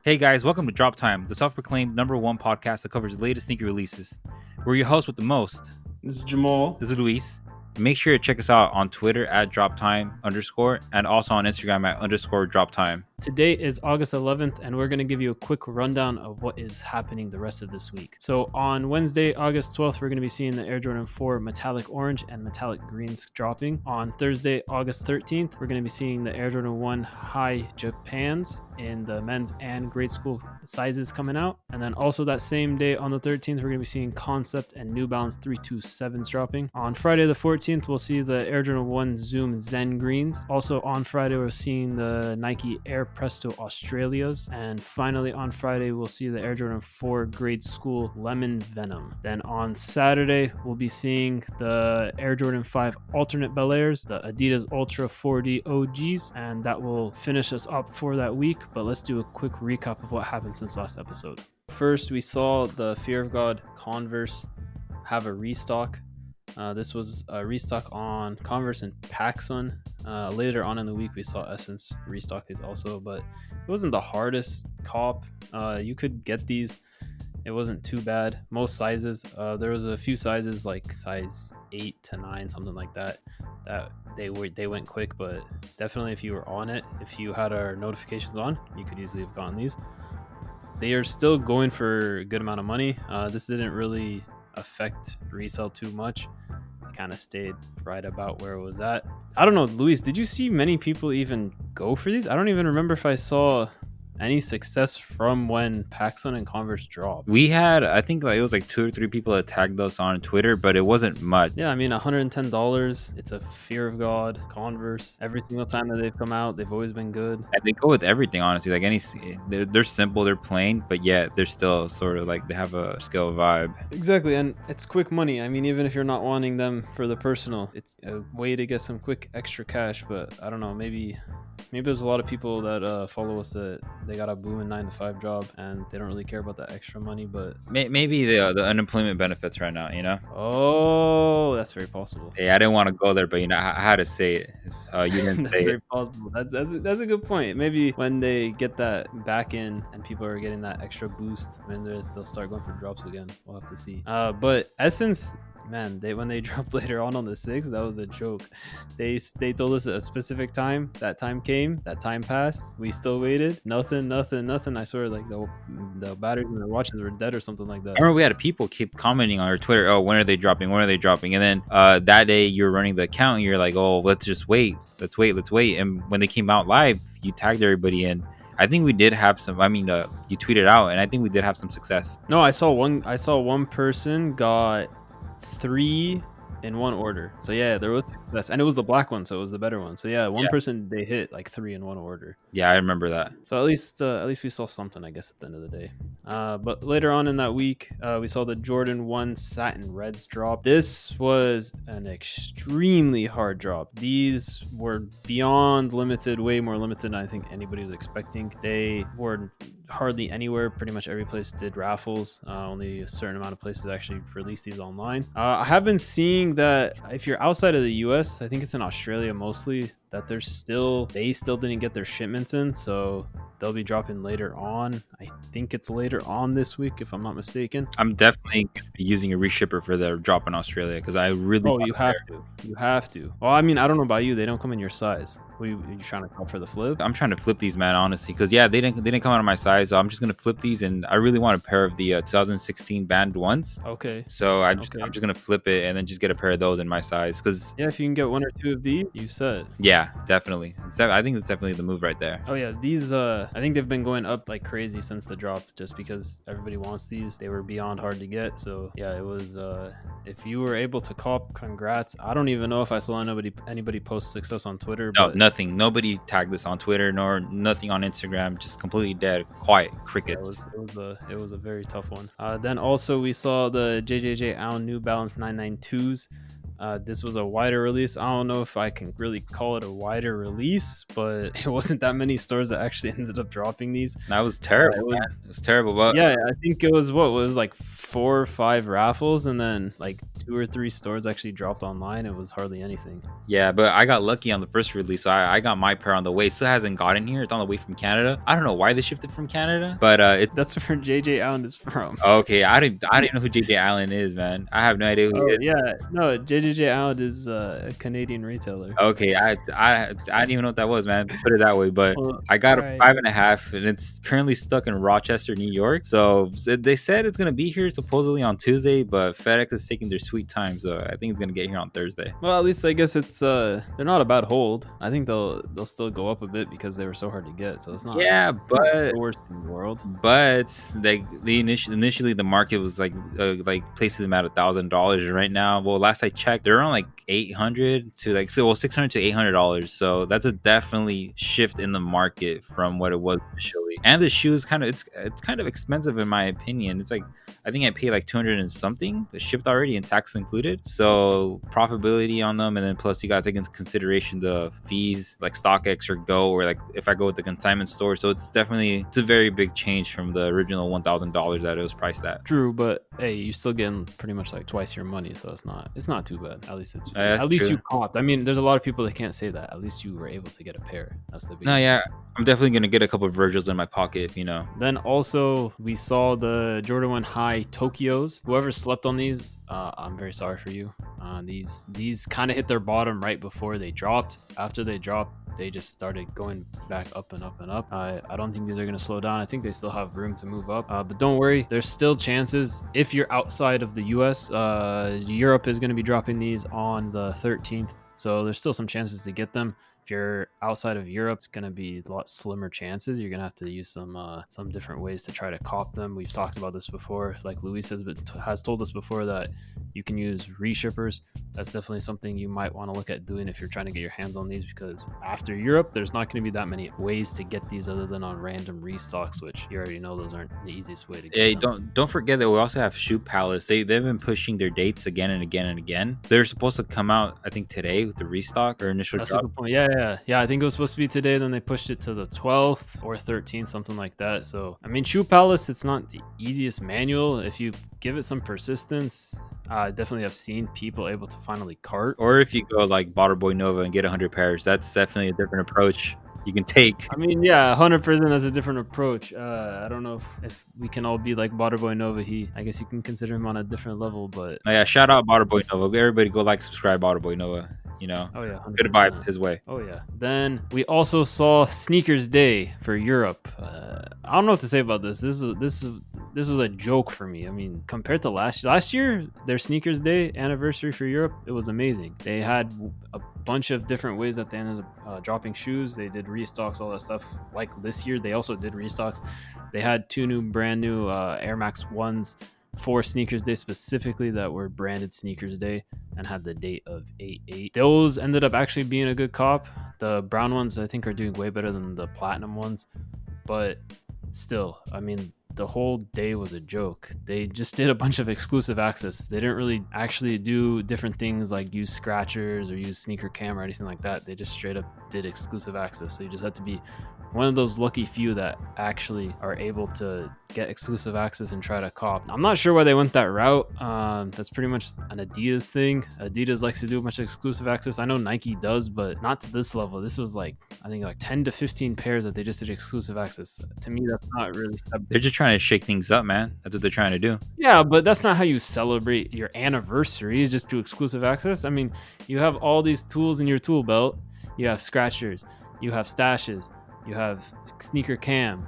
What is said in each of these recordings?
Hey guys, welcome to Drop Time, the self-proclaimed #1 podcast that covers the latest sneaker releases. We're your hosts with the most. This is Jamal. This is Luis. Make sure to check us out on Twitter at @droptime_ and also on Instagram at _droptime. Today is August 11th, and we're going to give you a quick rundown of what is happening the rest of this week. So on Wednesday, August 12th, we're going to be seeing the Air Jordan 4 Metallic Orange and Metallic Greens dropping. On Thursday, August 13th, we're going to be seeing the Air Jordan 1 High Japans in the men's and grade school sizes coming out. And then also that same day on the 13th, we're going to be seeing Concept and New Balance 327s dropping. On Friday the 14th, we'll see the Air Jordan 1 Zoom Zen Greens. Also on Friday, we're seeing the Nike Air Presto Australias. And finally on Friday, we'll see the Air Jordan 4 grade school Lemon Venom. Then on Saturday, we'll be seeing the Air Jordan 5 alternate Bel-Airs, the Adidas Ultra 4D OGs, and that will finish us up for that week. But let's do a quick recap of what happened since last episode. First, we saw the Fear of God Converse have a restock. This was a restock on Converse and PacSun. Later on in the week, we saw Essence restock these also, but it wasn't the hardest cop. You could get these. It wasn't too bad. Most sizes, there was a few sizes like size 8 to 9, something like that. That they went quick, but definitely if you were on it, if you had our notifications on, you could easily have gotten these. They are still going for a good amount of money. This didn't really affect resale too much. It kind of stayed right about where it was at. I don't know, Luis, did you see many people even go for these? I don't even remember if I saw any success from when PacSun and Converse dropped. We had, I think it was like 2 or 3 people that tagged us on Twitter, but it wasn't much. Yeah, I mean, $110. It's a Fear of God Converse. Every single time that they've come out, they've always been good. And they go with everything, honestly. Like they're simple, they're plain, but yet they're still sort of like they have a skill vibe. Exactly, and it's quick money. I mean, even if you're not wanting them for the personal, it's a way to get some quick extra cash. But I don't know, maybe there's a lot of people that follow us that they got a booming 9-to-5 job and they don't really care about that extra money. But Maybe the unemployment benefits right now, Oh, that's very possible. Yeah, I didn't want to go there, but I had to say it. You didn't That's say very it. possible. That's a good point. Maybe when they get that back in and people are getting that extra boost, then they'll start going for drops again. We'll have to see. But Essence, man, when they dropped later on the 6th, that was a joke. They told us a specific time. That time came. That time passed. We still waited. Nothing. I swear, like the batteries in the watches were dead or something like that. I remember we had people keep commenting on our Twitter, oh, when are they dropping? And then that day you were running the account and you're like, oh, let's just wait. Let's wait. And when they came out live, you tagged everybody in. I think we did have some. I mean, you tweeted out, and I think we did have some success. No, I saw one person got 3 in one order. So yeah, there was success, and it was the black one, so it was the better one. So yeah, one person they hit like 3 in one order. Yeah, I remember that. So at least we saw something, I guess, at the end of the day. But later on in that week, we saw the Jordan 1 Satin Reds drop. This was an extremely hard drop. These were beyond limited, way more limited than I think anybody was expecting. They were hardly anywhere. Pretty much every place did raffles. Only a certain amount of places actually released these online. I have been seeing that if you're outside of the US, I think it's in Australia mostly, that they still didn't get their shipments in, so they'll be dropping later on. I think it's later on this week, if I'm not mistaken. I'm definitely going to be using a reshipper for the drop in Australia because I really. Oh, you have to. Well, I mean, I don't know about you. They don't come in your size. Are you trying to call for the flip? I'm trying to flip these, man, honestly, because they didn't come out of my size. So I'm just gonna flip these, and I really want a pair of the 2016 band ones. Okay. So I'm just gonna flip it and then just get a pair of those in my size, because yeah, if you can get 1 or 2 of these, you said. Yeah, definitely. I think it's definitely the move right there. Oh yeah, these I think they've been going up like crazy since the drop, just because everybody wants these. They were beyond hard to get, so yeah, it was. If you were able to cop, congrats. I don't even know if I saw anybody post success on Twitter. No, but nothing. Nobody tagged us on Twitter, nor nothing on Instagram. Just completely dead, quiet, crickets. Yeah, it was a very tough one. Then also we saw the JJJ Allen New Balance 992s. This was a wider release. I don't know if I can really call it a wider release, but it wasn't that many stores that actually ended up dropping these. That was terrible, man. It was terrible. But yeah, I think it was like 4 or 5 raffles, and then like 2 or 3 stores actually dropped online, it was hardly anything. Yeah, but I got lucky on the first release, so I got my pair on the way. It still hasn't gotten here. It's on the way from Canada. I don't know why they shipped it from Canada, but it's That's where JJ Allen is from. okay. I didn't know who JJ Allen is, man. I have no idea who he Oh is. yeah, no, JJ Allen is a Canadian retailer. Okay, I didn't even know what that was, man. Put it that way, but Well, I got all a right. 5.5, and it's currently stuck in Rochester, New York. So they said it's gonna be here supposedly on Tuesday, but FedEx is taking their sweet time, so I think it's gonna get here on Thursday. Well, at least I guess it's they're not a bad hold. I think they'll still go up a bit because they were so hard to get. So it's not Yeah, not but the worst in the world. the initially the market was like placing them at $1,000 right now. Well, last I checked, they're on like 800 to $600 to $800. So that's a definitely shift in the market from what it was initially. And the shoes it's kind of expensive in my opinion. It's like I think I paid like 200 and something, shipped already and tax included. So profitability on them, and then plus you got to take into consideration the fees like StockX or Go, or like if I go with the consignment store. So it's a very big change from the original $1,000 that it was priced at. True, but hey, you're still getting pretty much like twice your money, so it's not too bad. At least That's at least true. you copped. I mean, there's a lot of people that can't say that. At least you were able to get a pair. That's the biggest. No, yeah, I'm definitely gonna get a couple of Virgils in my pocket, you know. Then also we saw the Jordan 1 High Tokyos. Whoever slept on these, I'm very sorry for you. These kind of hit their bottom right before they dropped. After they dropped, they just started going back up and up and up. I don't think these are going to slow down. I think they still have room to move up. But don't worry, there's still chances. If you're outside of the US, Europe is going to be dropping these on the 13th. So there's still some chances to get them. If you're outside of Europe, it's going to be a lot slimmer chances. You're going to have to use some different ways to try to cop them. We've talked about this before. Like Luis has told us before that you can use reshippers. That's definitely something you might want to look at doing if you're trying to get your hands on these, because after Europe, there's not going to be that many ways to get these other than on random restocks, which you already know those aren't the easiest way to get Hey, them. don't forget that we also have Shoe Palace. They've been pushing their dates again and again and again. They're supposed to come out, I think, today with the restock or initial That's a drop. good point. Yeah. I think it was supposed to be today. Then they pushed it to the 12th or 13th, something like that. So, I mean, Shoe Palace, it's not the easiest manual. If you give it some persistence, I definitely have seen people able to finally cart. Or if you go like Baller Boy Nova and get 100 pairs, that's definitely a different approach you can take. I mean, yeah, 100% that's a different approach. I don't know if we can all be like Butterboy Nova. I guess you can consider him on a different level, but Oh, yeah, shout out Baller Boy Nova. Everybody go like, subscribe, Baller Boy Nova. You know, oh yeah, good 100%. vibes his way. Oh yeah. Then we also saw Sneakers Day for Europe. I don't know what to say about this. This was a joke for me. I mean, compared to last year, their Sneakers Day anniversary for Europe, it was amazing. They had a bunch of different ways that they ended up dropping shoes. They did restocks, all that stuff. Like this year, they also did restocks. They had two brand new Air Max 1s for Sneakers Day specifically that were branded Sneakers Day and had the date of 8/8. Those ended up actually being a good cop. The brown ones I think are doing way better than the platinum ones, but still, I mean, the whole day was a joke. They just did a bunch of exclusive access. They didn't really actually do different things like use scratchers or use sneaker cam or anything like that. They just straight up did exclusive access. So you just had to be one of those lucky few that actually are able to get exclusive access and try to cop. I'm not sure why they went that route. That's pretty much an Adidas thing. Adidas likes to do a bunch of exclusive access. I know Nike does, but not to this level. This was like, I think like 10 to 15 pairs that they just did exclusive access. To me, that's not really. They're just trying to shake things up, man. That's what they're trying to do. Yeah, but that's not how you celebrate your anniversary, is just do exclusive access. I mean, you have all these tools in your tool belt. You have scratchers, you have stashes, you have sneaker cam.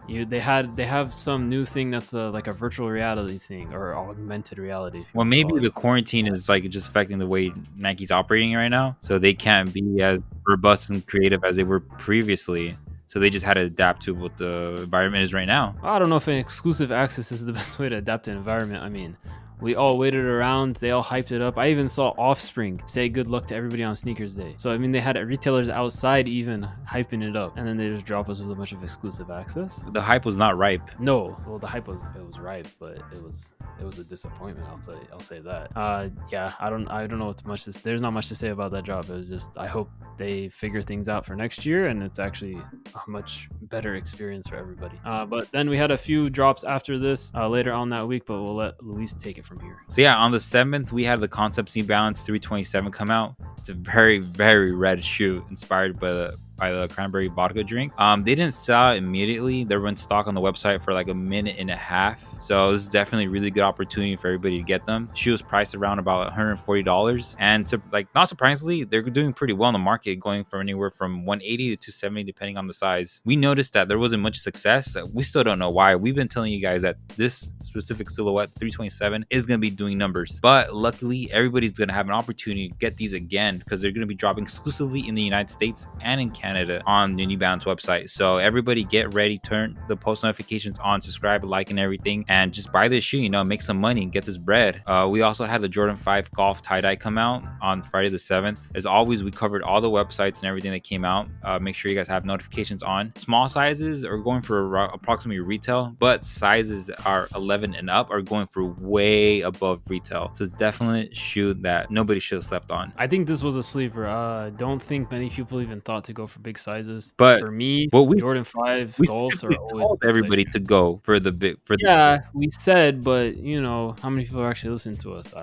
They have some new thing that's like a virtual reality thing or augmented reality. Well, maybe the quarantine is like just affecting the way Nike's operating right now, so they can't be as robust and creative as they were previously. So they just had to adapt to what the environment is right now. I don't know if an exclusive access is the best way to adapt to an environment. I mean, we all waited around. They all hyped it up. I even saw Offspring say good luck to everybody on Sneakers Day. So, I mean, they had retailers outside even hyping it up. And then they just drop us with a bunch of exclusive access. The hype was not ripe. No. Well, the hype was ripe, but it was a disappointment. I'll say that. Yeah, I don't know what much there's not much to say about that drop. It was just, I hope they figure things out for next year and it's actually a much better experience for everybody. But then we had a few drops after this later on that week, but we'll let Luis take it it from here. So yeah, on the 7th, we had the Concepts New Balance 327 come out. It's a very, very red shoe inspired by the cranberry vodka drink. They didn't sell out immediately. They were in stock on the website for like a minute and a half. So this is definitely a really good opportunity for everybody to get them. The shoe was priced around about $140. And not surprisingly, they're doing pretty well in the market, going from anywhere from 180 to 270 depending on the size. We noticed that there wasn't much success. We still don't know why. We've been telling you guys that this specific silhouette 327 is going to be doing numbers. But luckily, everybody's going to have an opportunity to get these again because they're going to be dropping exclusively in the United States and in Canada on the New Balance website. So everybody get ready, turn the post notifications on, subscribe, like, and everything, and just buy this shoe, make some money and get this bread. We also had the Jordan 5 Golf tie-dye come out on Friday the 7th. As always, we covered all the websites and everything that came out. Make sure you guys have notifications on. Small sizes are going for approximately retail, but sizes are 11 and up are going for way above retail. So it's definitely a shoe that nobody should have slept on. I think this was a sleeper. Don't think many people even thought to go for big sizes. But for me, we Jordan 5 we Golfs are simply always told everybody to go for the big yeah, we said, but how many people are actually listening to us?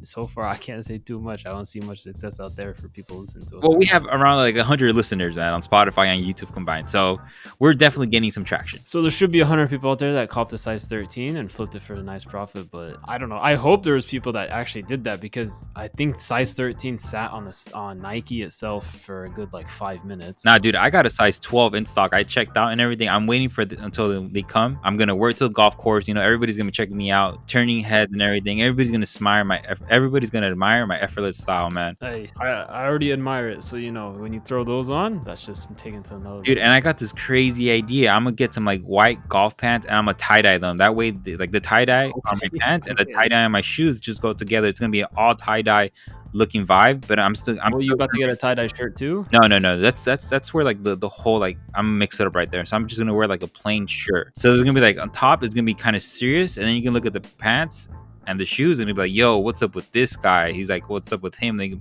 So far, I can't say too much. I don't see much success out there for people listening to us. Well, we have around like 100 listeners, man, on Spotify and YouTube combined. So we're definitely getting some traction. So there should be 100 people out there that copped a size 13 and flipped it for a nice profit. But I don't know. I hope there was people that actually did that because I think size 13 sat on Nike itself for a good like 5 minutes. Nah, dude, I got a size 12 in stock. I checked out and everything. I'm waiting for until they come. I'm gonna work to the golf course. Everybody's gonna be checking me out, turning heads and everything. Everybody's gonna admire my effortless style, man. Hey, I already admire it. So when you throw those on, that's just taken to another. Dude, and I got this crazy idea. I'm gonna get some like white golf pants and I'm gonna tie dye them. That way, the tie dye on my pants and the tie dye on my shoes just go together. It's gonna be an all tie dye looking vibe. But I'm you about to get a tie dye shirt too? No. That's where like the whole like I'm gonna mix it up right there. So I'm just gonna wear like a plain shirt. So there's gonna be like on top, it's gonna be kind of serious, and then you can look at the pants and the shoes and be like, yo, what's up with this guy? He's like, what's up with him? Like,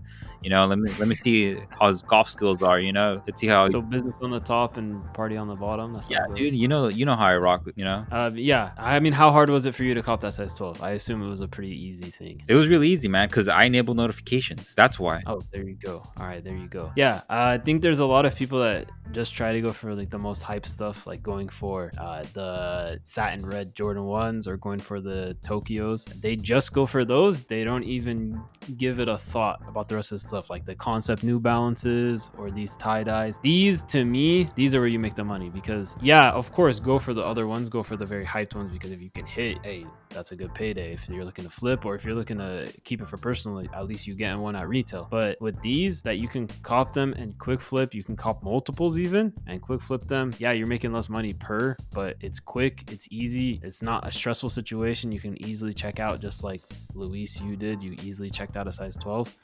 let me see how his golf skills are. Let's see how. So business on the top and party on the bottom. That's yeah, dude. You know how I rock. Yeah. I mean, how hard was it for you to cop that size 12? I assume it was a pretty easy thing. It was really easy, man, because I enabled notifications. That's why. Oh, there you go. All right, there you go. Yeah, I think there's a lot of people that just try to go for like the most hype stuff, like going for the satin red Jordan 1s or going for the Tokyos. They just go for those. They don't even give it a thought about the rest of the stuff, like the Concept New Balances or these tie-dyes. To me, these are where you make the money because, yeah, of course, go for the other ones, go for the very hyped ones because if you can hit, hey, that's a good payday. If you're looking to flip or if you're looking to keep it for personal, at least you getting one at retail. But with these, that you can cop them and quick flip, you can cop multiples even and quick flip them. Yeah, you're making less money per, but it's quick, it's easy, it's not a stressful situation. You can easily check out just like Luis, you did. You easily checked out a size 12.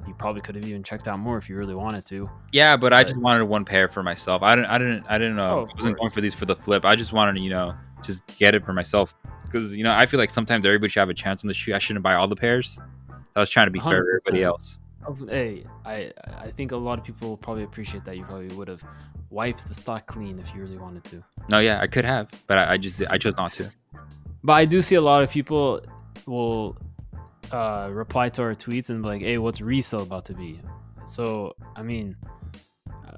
You probably could have even checked out more if you really wanted to. Yeah, but I just wanted one pair for myself. I didn't know. I wasn't going for these for the flip. I just wanted to, just get it for myself. Because, I feel like sometimes everybody should have a chance on the shoe. I shouldn't buy all the pairs. I was trying to be fair to everybody else. Hey, I think a lot of people will probably appreciate that. You probably would have wiped the stock clean if you really wanted to. No, yeah, I could have, but I chose not to. But I do see a lot of people will reply to our tweets and be like, hey, what's resale about to be? So, I mean,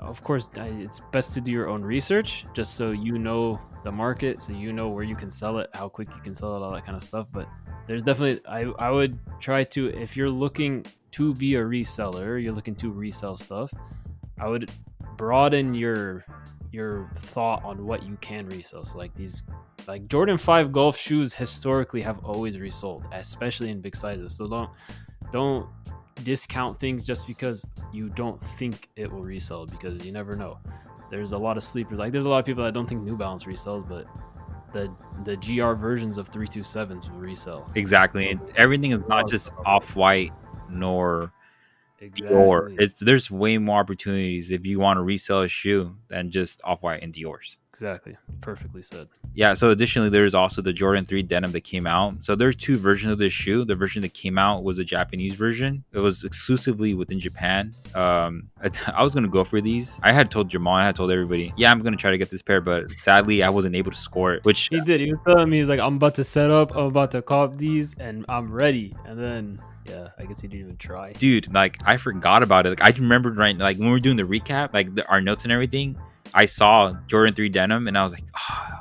of course, it's best to do your own research just so you know the market, so you know where you can sell it, how quick you can sell it, all that kind of stuff. But there's definitely, I would try to, if you're looking to be a reseller, you're looking to resell stuff, I would broaden your thought on what you can resell. So like Jordan 5 golf shoes historically have always resold, especially in big sizes. So don't discount things just because you don't think it will resell, because you never know. There's a lot of sleepers. Like there's a lot of people that don't think New Balance resells, but the GR versions of 327s will resell. Exactly. So, and everything is not just Off-White nor Dior. There's way more opportunities if you want to resell a shoe than just Off-White and Dior's. Exactly. Perfectly said. Yeah, so additionally, there's also the Jordan 3 denim that came out. So there's two versions of this shoe. The version that came out was the Japanese version. It was exclusively within Japan. I was gonna go for these. I had told Jamal, I had told everybody, yeah, I'm gonna try to get this pair, but sadly, I wasn't able to score it. Which He did. He was telling me, he's like, I'm about to set up, I'm about to cop these, and I'm ready. And then, yeah, I guess he didn't even try. dude, like I forgot about it. Like I remembered right, like when we were doing the recap, like our notes and everything. I saw Jordan 3 denim, and I was like, oh,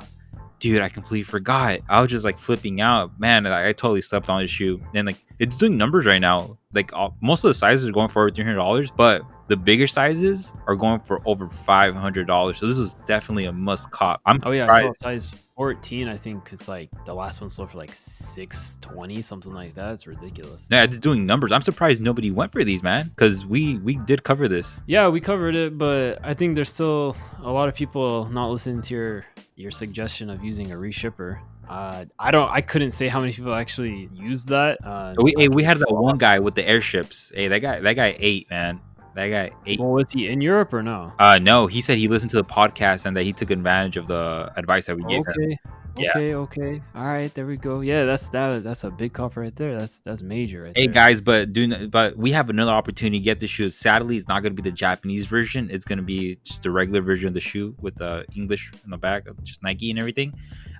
dude, I completely forgot. I was just like flipping out, man. I totally slept on this shoe, and like it's doing numbers right now. Like most of the sizes are going for over $300, but the bigger sizes are going for over $500. So this is definitely a must cop. I'm Oh yeah, I saw surprised. size 14. I think it's like the last one sold for like 620, something like that. It's ridiculous. Yeah, it's doing numbers. I'm surprised nobody went for these, man, because we did cover this. Yeah, we covered it, but I think there's still a lot of people not listening to your suggestion of using a reshipper. I couldn't say how many people actually used that. We had that one guy with the airships. Hey, that guy ate, man. That guy ate. Well, was he in Europe or no? No, he said he listened to the podcast and that he took advantage of the advice that we gave him. Yeah. Okay. All right, there we go. Yeah, that's a big cop right there. That's major right Hey there. guys, but we have another opportunity to get the shoe. Sadly, it's not going to be the Japanese version. It's going to be just the regular version of the shoe with the English in the back, just Nike and everything.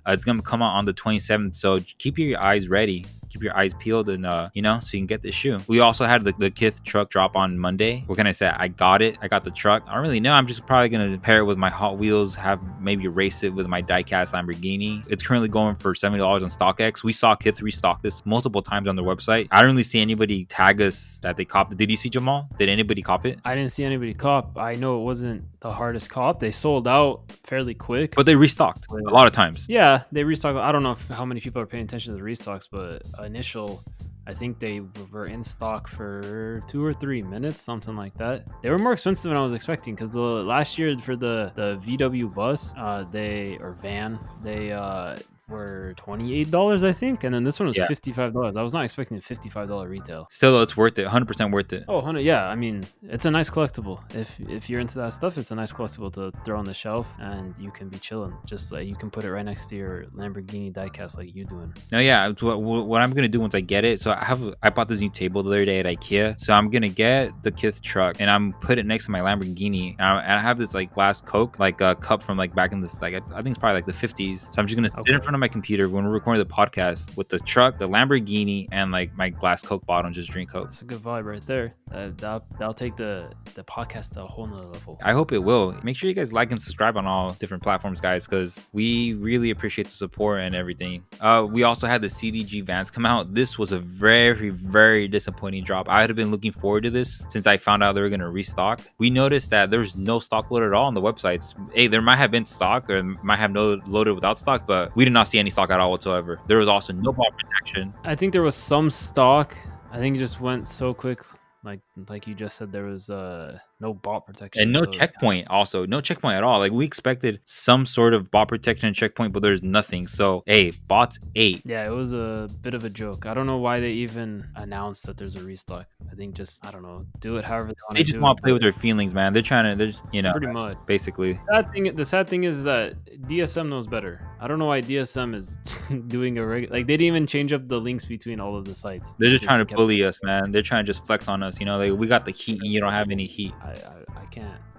It's going to come out on the 27th, so keep your eyes ready. Keep your eyes peeled, and so you can get this shoe. We also had the Kith truck drop on Monday. What can I say? I got it. I got the truck. I don't really know. I'm just probably gonna pair it with my Hot Wheels, have maybe race it with my diecast Lamborghini. It's currently going for $70 on StockX. We saw Kith restock this multiple times on their website. I don't really see anybody tag us that they copped it. Did you see, Jamal? Did anybody cop it? I didn't see anybody cop. I know it wasn't the hardest cop. They sold out fairly quick. But they restocked a lot of times. Yeah, they restocked. I don't know how many people are paying attention to the restocks, but initial, I think they were in stock for 2 or 3 minutes, something like that. They were more expensive than I was expecting, because the last year for the VW bus, they were $28, I think, and then this one was $55. I was not expecting a $55 retail. Still, though, it's worth it. 100% worth it. Oh, 100, yeah. I mean, it's a nice collectible. If you're into that stuff, it's a nice collectible to throw on the shelf, and you can be chilling. Just like you can put it right next to your Lamborghini diecast, like you doing. No, yeah. It's what I'm gonna do once I get it. So I bought this new table the other day at IKEA. So I'm gonna get the Kith truck and I'm put it next to my Lamborghini. And I have this like glass Coke, like a cup from like back in this, like I think it's probably like the 50s. So I'm just gonna sit in front of my computer when we're recording the podcast with the truck, the Lamborghini, and like my glass Coke bottle and just drink Coke. That's a good vibe right there. That'll take the podcast to a whole nother level. I hope it will. Make sure you guys like and subscribe on all different platforms, guys, because we really appreciate the support and everything. We also had the CDG Vans come out. This was a very, very disappointing drop. I had been looking forward to this since I found out they were going to restock. We noticed that there's no stock loaded at all on the websites. Hey, there might have been stock or might have no loaded without stock, but we did not see any stock at all whatsoever. There was also no ball protection. I think there was some stock. I think it just went so quick. Like you just said, there was no bot protection and no checkpoint. Also, no checkpoint at all. Like we expected some sort of bot protection and checkpoint, but there's nothing. So hey, bots ate. Yeah, it was a bit of a joke. I don't know why they even announced that there's a restock. I think just, I don't know, do it however they want. They just want to play with their feelings, man. They're pretty much basically. The sad thing is that DSM knows better. I don't know why DSM is doing they didn't even change up the links between all of the sites. They're just trying to bully us, man. They're trying to just flex on us. Like we got the heat and you don't have any heat.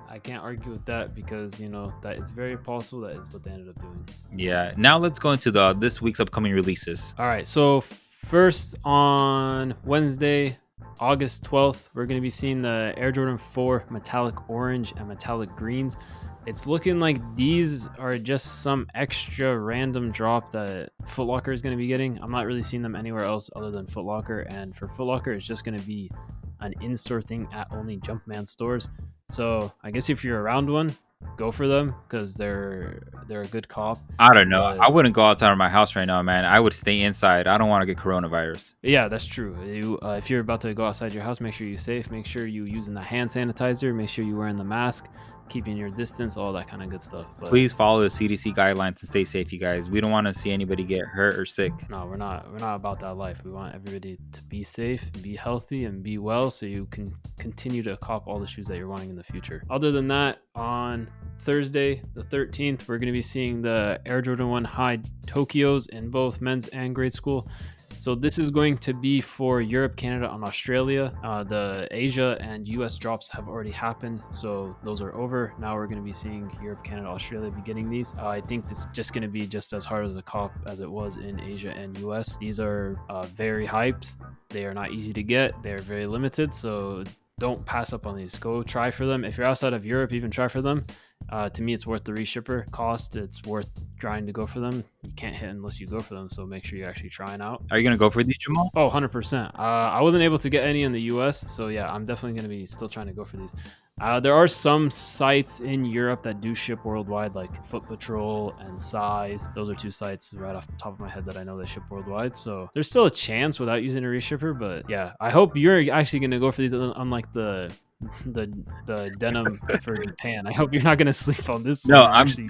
I can't argue with that because that is very possible that is what they ended up doing. Yeah. Now let's go into this week's upcoming releases. All right. So first on Wednesday, August 12th, we're going to be seeing the Air Jordan 4 metallic orange and metallic greens. It's looking like these are just some extra random drop that Foot Locker is going to be getting. I'm not really seeing them anywhere else other than Foot Locker. And for Foot Locker, it's just going to be an in-store thing at only Jumpman stores. So I guess if you're around one, go for them because they're a good cop. I don't know. I wouldn't go outside of my house right now, man. I would stay inside. I don't want to get coronavirus. Yeah, that's true. If you're about to go outside your house, make sure you're safe. Make sure you're using the hand sanitizer. Make sure you're wearing the mask. keeping your distance, all that kind of good stuff. But Please follow the CDC guidelines and stay safe, you guys. We don't want to see anybody get hurt or sick. no, we're not about that life. We want everybody to be safe, be healthy, and be well, so you can continue to cop all the shoes that you're wanting in the future. Other than that, on Thursday the 13th, we're going to be seeing the Air Jordan 1 High Tokyos in both men's and grade school. So this is going to be for Europe, Canada, and Australia. The Asia and US drops have already happened, so those are over. Now we're going to be seeing Europe, Canada, Australia be getting these. I think it's just going to be just as hard as a cop as it was in Asia and US. These are very hyped. They are not easy to get. They're very limited, so don't pass up on these. Go try for them. If you're outside of Europe, even try for them. To me, it's worth the reshipper cost. It's worth trying to go for them. You can't hit unless you go for them, so make sure you're actually trying out. Are you going to go for these, Jamal? Oh, 100%. I wasn't able to get any in the US, so yeah, I'm definitely going to be still trying to go for these. There are some sites in Europe that do ship worldwide, like Foot Patrol and Size. Those are two sites right off the top of my head that I know that ship worldwide, so there's still a chance without using a reshipper, but yeah, I hope you're actually going to go for these, unlike the denim for Japan. I hope you're not going to sleep on this. No, I'm sure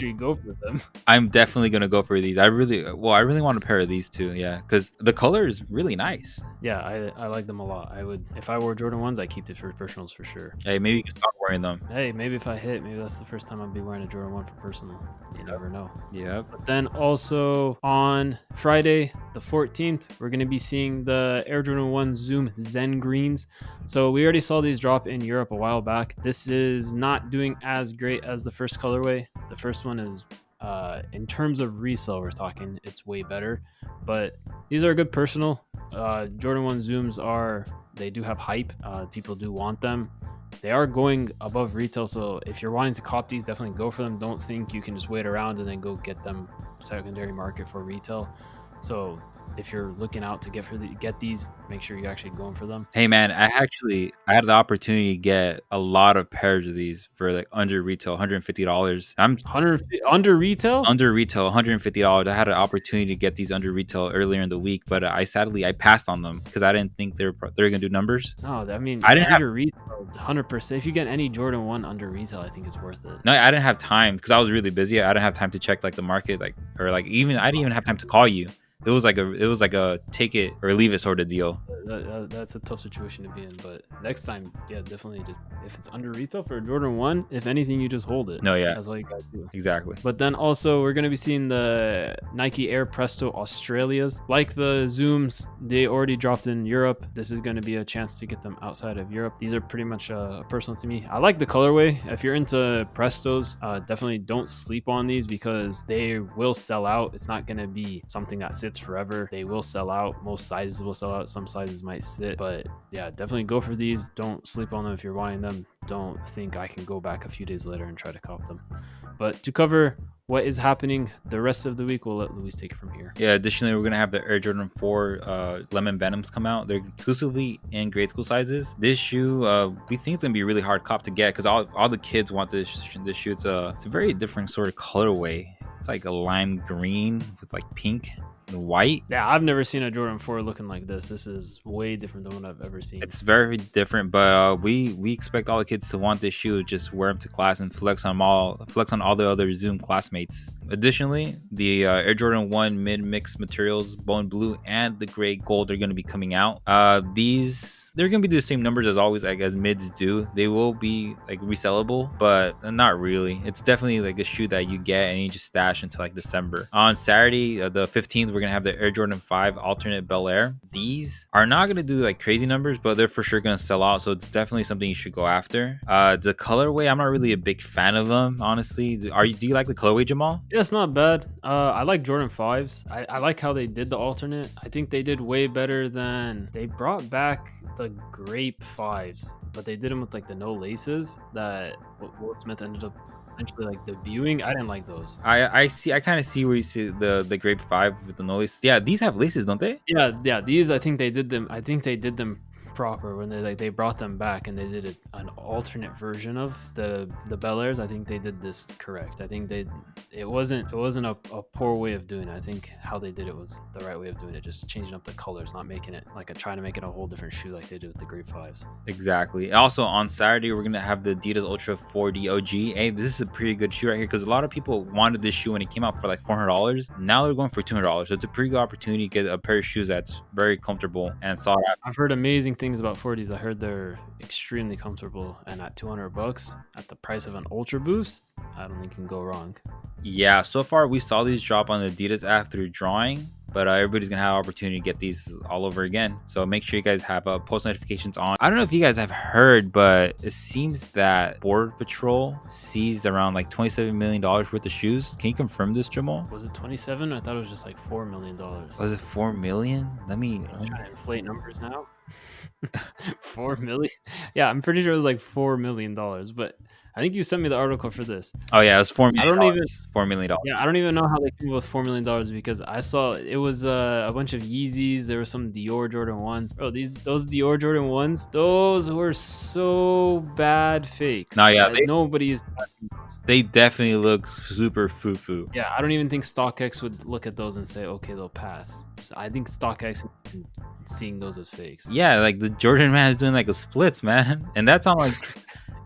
you go for them. I'm definitely gonna go for these. I really want a pair of these too. Yeah, because the color is really nice. Yeah, I like them a lot. I would, if I wore Jordan 1s, I'd keep it for personals for sure. Hey, maybe you can start wearing them. Hey, maybe if I hit, maybe that's the first time I'll be wearing a Jordan 1 for personal. You never know. Yeah. But then also on Friday the 14th, we're going to be seeing the Air Jordan 1 Zoom Zen Greens. So we already saw these drop in Europe a while back. This is not doing as great as the first colorway. The first one is, in terms of resale, we're talking, it's way better. But these are a good personal. Jordan 1 Zooms they do have hype. People do want them. They are going above retail, so if you're wanting to cop these, definitely go for them. Don't think you can just wait around and then go get them secondary market for retail. So if you're looking out to get these, make sure you're actually going for them. Hey man, I had the opportunity to get a lot of pairs of these for like under retail, $150. I'm 150 under retail? Under retail, $150. I had an opportunity to get these under retail earlier in the week, but I passed on them because I didn't think they were gonna do numbers. No, I mean, I didn't under retail, 100%. If you get any Jordan 1 under retail, I think it's worth it. No, I didn't have time because I was really busy. I didn't have time to check like the market, I didn't even have time to call you. It was like a take it or leave it sort of deal. That's a tough situation to be in, but next time, yeah, definitely just, if it's under retail for Jordan 1, if anything, you just hold it. No, yeah. That's all you gotta do. Exactly. But then also, we're going to be seeing the Nike Air Presto Australias. Like the Zooms, they already dropped in Europe. This is going to be a chance to get them outside of Europe. These are pretty much personal to me. I like the colorway. If you're into Prestos, definitely don't sleep on these because they will sell out. It's not going to be something that sits forever. They will sell out. Most sizes will sell out. Some sizes might sit, but yeah, definitely go for these. Don't sleep on them if you're wanting them. Don't think I can go back a few days later and try to cop them. But to cover what is happening the rest of the week, we'll let Luis take it from here. Yeah, additionally, we're going to have the Air Jordan 4 Lemon Venoms come out. They're exclusively in grade school sizes. This shoe, we think it's going to be a really hard cop to get because all the kids want this shoe. It's a very different sort of colorway. It's like a lime green with like pink and white. Yeah, I've never seen a Jordan 4 looking like this. This is way different than what I've ever seen. It's very different, but we expect all the kids to want this shoe. Just wear them to class and flex on all the other Zoom classmates. Additionally, the Air Jordan 1 mid-mix materials, bone blue and the gray gold, are going to be coming out. They're going to be the same numbers as always, like as mids do. They will be like resellable, but not really. It's definitely like a shoe that you get and you just stash until like December. On Saturday, the 15th, we're going to have the Air Jordan 5 alternate Bel-Air. These are not going to do like crazy numbers, but they're for sure going to sell out. So it's definitely something you should go after. The colorway, I'm not really a big fan of them, honestly. Do you like the colorway, Jamal? Yeah, it's not bad. I like Jordan 5s. I like how they did the alternate. I think they did way better than they brought back the grape 5s, but they did them with like the no laces that Will Smith ended up essentially like debuting. I didn't like those. I kind of see where you see the grape 5 with the no laces. Yeah, these have laces, don't they? Yeah, these I think they did them proper when they brought them back and they did an alternate version of the Bel-Airs. I think they did this correct. I think it wasn't a poor way of doing it. I think how they did it was the right way of doing it, just changing up the colors, not making it like trying to make it a whole different shoe like they do with the Grape 5s. Exactly. Also on Saturday we're gonna have the Adidas Ultra 4D OG. Hey, this is a pretty good shoe right here because a lot of people wanted this shoe when it came out for like $400. Now they're going for $200. So it's a pretty good opportunity to get a pair of shoes that's very comfortable and sought after. I've heard amazing things about 40s. I heard they're extremely comfortable, and at $200 at the price of an Ultra Boost, I don't think you can go wrong. Yeah, so far we saw these drop on the Adidas app through drawing, but everybody's gonna have an opportunity to get these all over again. So make sure you guys have post notifications on. I don't know if you guys have heard, but it seems that Border Patrol seized around like $27 million worth of shoes. Can you confirm this, Jamal? Was it 27? I thought it was just like $4 million. Was it 4 million? Let me I'm trying to inflate numbers now. 4 million? Yeah, I'm pretty sure it was like $4 million, but I think you sent me the article for this. Oh yeah, it was $4 million. I don't even $4 million. Yeah, I don't even know how they came up with $4 million because I saw it was a bunch of Yeezys. There were some Dior Jordan 1s. Bro, those Dior Jordan 1s, those were so bad fakes. No, yeah, nobody is touching those. They definitely look super foo-foo. Yeah, I don't even think StockX would look at those and say, okay, they'll pass. So I think StockX is seeing those as fakes. Yeah, like the Jordan man is doing like a splits, man, and that's on like.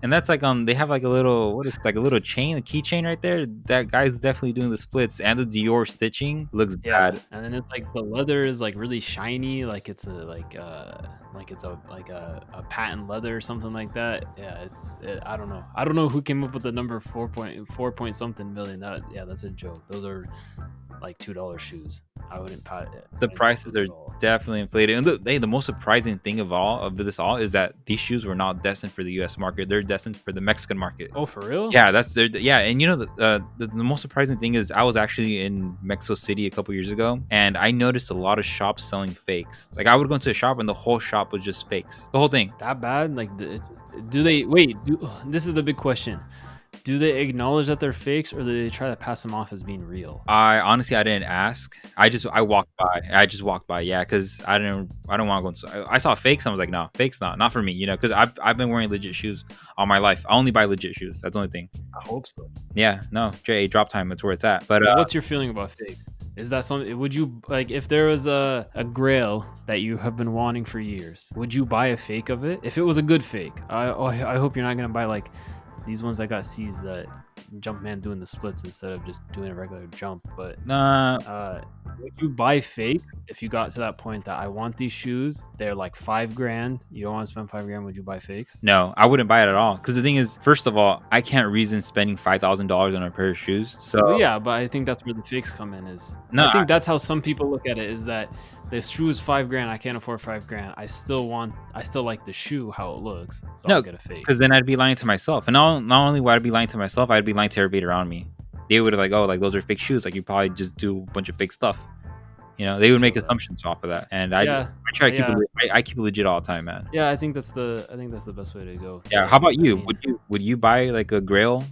And that's like on, they have like a little, what is like a little chain, a keychain right there. That guy's definitely doing the splits, and the Dior stitching looks bad. And then it's like the leather is like really shiny, like it's a patent leather or something like that. Yeah, I don't know. I don't know who came up with the number 4 point something million. That's a joke. Those are like $2 shoes. I wouldn't pat it. The prices are definitely inflated. And the most surprising thing of this all is that these shoes were not destined for the U.S. market. They're destined for the Mexican market. Oh, for real? Yeah, and you know the most surprising thing is I was actually in Mexico City a couple years ago, and I noticed a lot of shops selling fakes. Like I would go into a shop and the whole shop was just fakes. The whole thing. That bad? Like, this is the big question. Do they acknowledge that they're fakes, or do they try to pass them off as being real? I honestly didn't ask. I walked by. I just walked by. Yeah, because I don't want to go. I saw fakes. I was like, no, fakes not for me. You know, because I've been wearing legit shoes all my life. I only buy legit shoes. That's the only thing. I hope so. Yeah, no, drop time. That's where it's at. But what's your feeling about fakes? Is that something? Would you like if there was a grail that you have been wanting for years? Would you buy a fake of it if it was a good fake? I hope you're not gonna buy like these ones that got seized, that Jumpman doing the splits instead of just doing a regular jump. But would you buy fakes if you got to that point that I want these shoes? They're like $5,000. You don't want to spend $5,000. Would you buy fakes? No, I wouldn't buy it at all. Because the thing is, first of all, I can't reason spending $5,000 on a pair of shoes. So well, yeah, but I think that's where the fakes come in. I think that's how some people look at it. Is that the shoe is $5,000. I can't afford $5,000. I still like the shoe how it looks. So I'll get a fake. Because then I'd be lying to myself, and not only would I be lying to myself, I'd be lying to everybody around me. They would like, oh, like those are fake shoes. Like you probably just do a bunch of fake stuff. You know, they would make assumptions off of that, and I try to keep it. I keep it legit all the time, man. Yeah, I think that's the best way to go. Yeah. How about you? Would you buy like a grail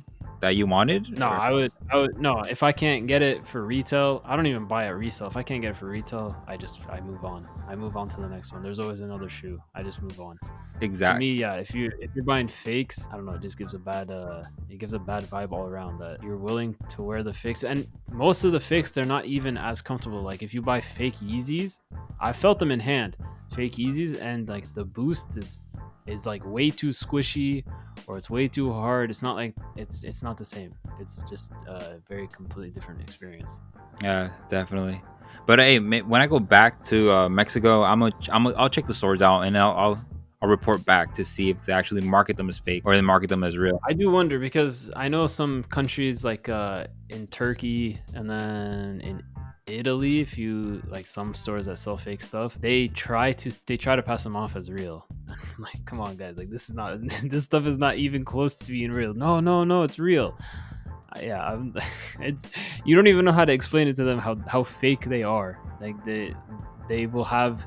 that you wanted? No, I would no. If I can't get it for retail, I don't even buy it resale. If I can't get it for retail, I move on. I move on to the next one. There's always another shoe. I just move on. Exactly. To me, yeah. If you're buying fakes, I don't know. It just gives a bad vibe all around that you're willing to wear the fakes, and most of the fakes they're not even as comfortable. Like if you buy fake Yeezys, I felt them in hand, fake Yeezys, and like the boost is like way too squishy, or it's way too hard. It's not like it's not the same. It's just a very completely different experience. Yeah, definitely. But hey, when I go back to Mexico, I'll check the stores out, and I'll report back to see if they actually market them as fake or they market them as real. I do wonder, because I know some countries like in Turkey and then in Italy, if you like some stores that sell fake stuff, they try to pass them off as real. Like, come on guys, like this stuff is not even close to being real. No, it's real. Yeah, it's you don't even know how to explain it to them how fake they are. Like they will have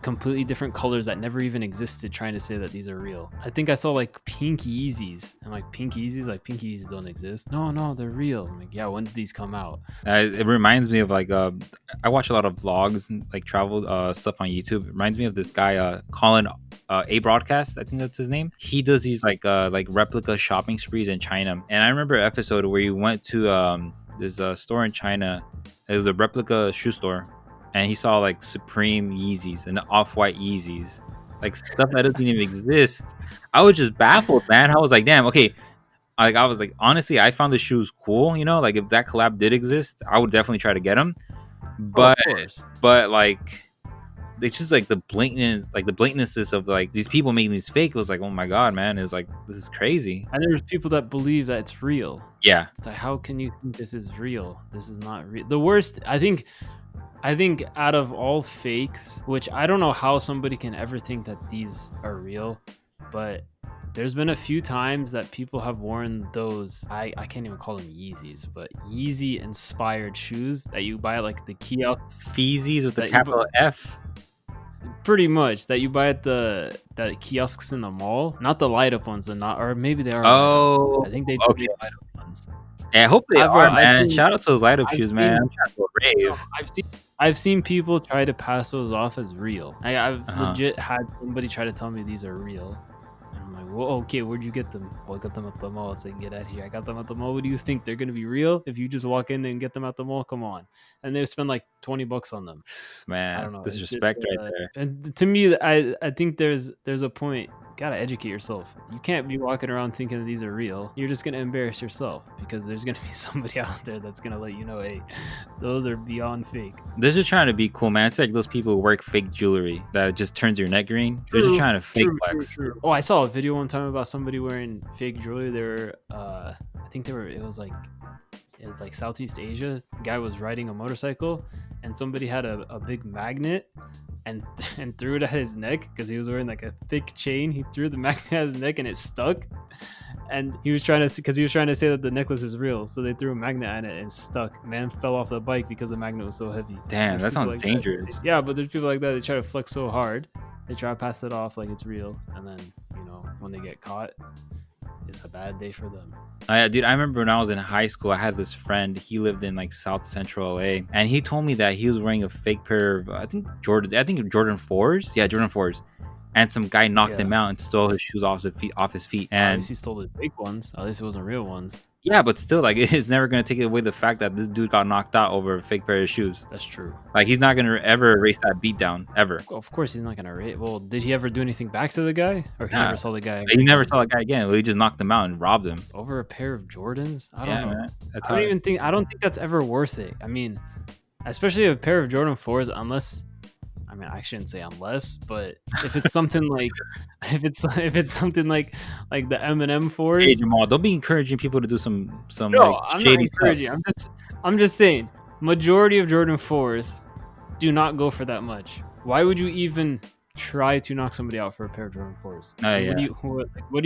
completely different colors that never even existed, trying to say that these are real. I think I saw like pink Yeezys. I'm like, pink Yeezys? Like, pink Yeezys don't exist. No, they're real. I'm like, yeah, when did these come out? It reminds me of like I watch a lot of vlogs and like travel stuff on YouTube. It reminds me of this guy Colin A Broadcast, I think that's his name. He does these like replica shopping sprees in China. And I remember an episode where he went to there's a store in China. It was a replica shoe store, and he saw like Supreme Yeezys and off-white Yeezys, like stuff that doesn't even exist. I was just baffled, man. I was like, damn, okay. Like I was like, honestly, I found the shoes cool. You know, like if that collab did exist, I would definitely try to get them. Oh, But of course. like it's just like the blatantness of like these people making these fake. It was like, oh my god, man, it's like this is crazy. And there's people that believe that it's real. Yeah, It's like, how can you think this is real? This is not real. The worst, I think out of all fakes, which I don't know how somebody can ever think that these are real, but there's been a few times that people have worn those, I can't even call them Yeezys, but Yeezy inspired shoes that you buy at like the kiosks. Feezies with the That you capital F. Pretty much, that you buy at the kiosks in the mall, not the light up ones, or maybe they are. Oh, I think they do okay. the light up ones. Yeah, I hope they are, man. seen- Shout out to those light up I've shoes, man. seen- I'm trying to go rave. I've seen people try to pass those off as real. I've Uh-huh. legit had somebody try to tell me these are real. And I'm like, well, okay, where'd you get them? Well, I got them at the mall. It's like, get out of here. I got them at the mall. What do you think? They're going to be real? If you just walk in and get them at the mall? Come on. And they spend like $20 on them. I Man, don't know. It's just, disrespect right there. And to me, I think there's a point. Gotta educate yourself. You can't be walking around thinking that these are real. You're just gonna embarrass yourself because there's gonna be somebody out there that's gonna let you know, hey, those are beyond fake. They're just trying to be cool, man. It's like those people who work fake jewelry that just turns your neck green. They're just trying to fake flex. True. Oh, I saw a video one time about somebody wearing fake jewelry. They were, I think it was like Southeast Asia. The guy was riding a motorcycle, and somebody had a big magnet and threw it at his neck because he was wearing like a thick chain. He threw the magnet at his neck and it stuck. And he was trying to say that the necklace is real, so they threw a magnet at it and it stuck. Man fell off the bike because the magnet was so heavy. Damn, that sounds dangerous. Yeah, but there's people like that. They try to flex so hard, they try to pass it off like it's real, and then when they get caught, it's a bad day for them. Dude, I remember when I was in high school, I had this friend. He lived in like South Central LA, and he told me that he was wearing a fake pair of Jordan 4s. Yeah, Jordan 4s. And some guy knocked him out and stole his shoes off his feet. And at least he stole the fake ones. At least it wasn't real ones. yeah, but still, like, it's never gonna take away the fact that this dude got knocked out over a fake pair of shoes. That's true. Like, he's not gonna ever erase that beatdown ever. Of course, he's not gonna rate. Well, did he ever do anything back to the guy, or he never saw the guy? He never saw the guy again. He just knocked him out and robbed him over a pair of Jordans. I don't know. Man. I don't think that's ever worth it. I mean, especially a pair of Jordan 4s, unless. I mean, I shouldn't say unless, but if it's something like, if it's something like the Eminem 4s. Hey Jamal, don't be encouraging people to do some No, like I'm shady not encouraging. stuff. I'm just saying, majority of Jordan 4s do not go for that much. Why would you even try to knock somebody out for a pair of Jordan 4s? Oh, yeah. What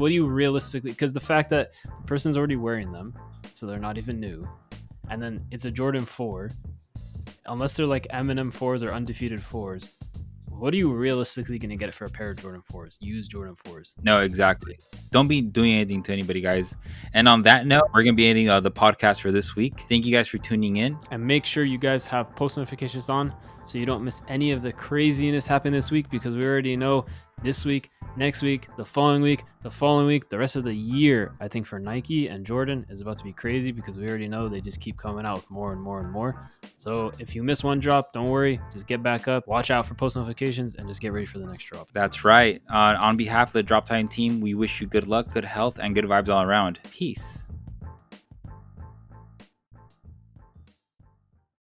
do you realistically? Because the fact that the person's already wearing them, so they're not even new, and then it's a Jordan 4. Unless they're like Eminem 4s or undefeated 4s, what are you realistically going to get for a pair of Jordan 4s? Used Jordan 4s. No, exactly. Don't be doing anything to anybody, guys. And on that note, we're going to be ending the podcast for this week. Thank you guys for tuning in. And make sure you guys have post notifications on so you don't miss any of the craziness happening this week, because we already know this week, next week, the following week, the rest of the year, I think for Nike and Jordan is about to be crazy, because we already know they just keep coming out with more and more and more. So if you miss one drop, don't worry. Just get back up, watch out for post notifications, and just get ready for the next drop. That's right. On behalf of the Drop Time team, we wish you good luck, good health, and good vibes all around. Peace.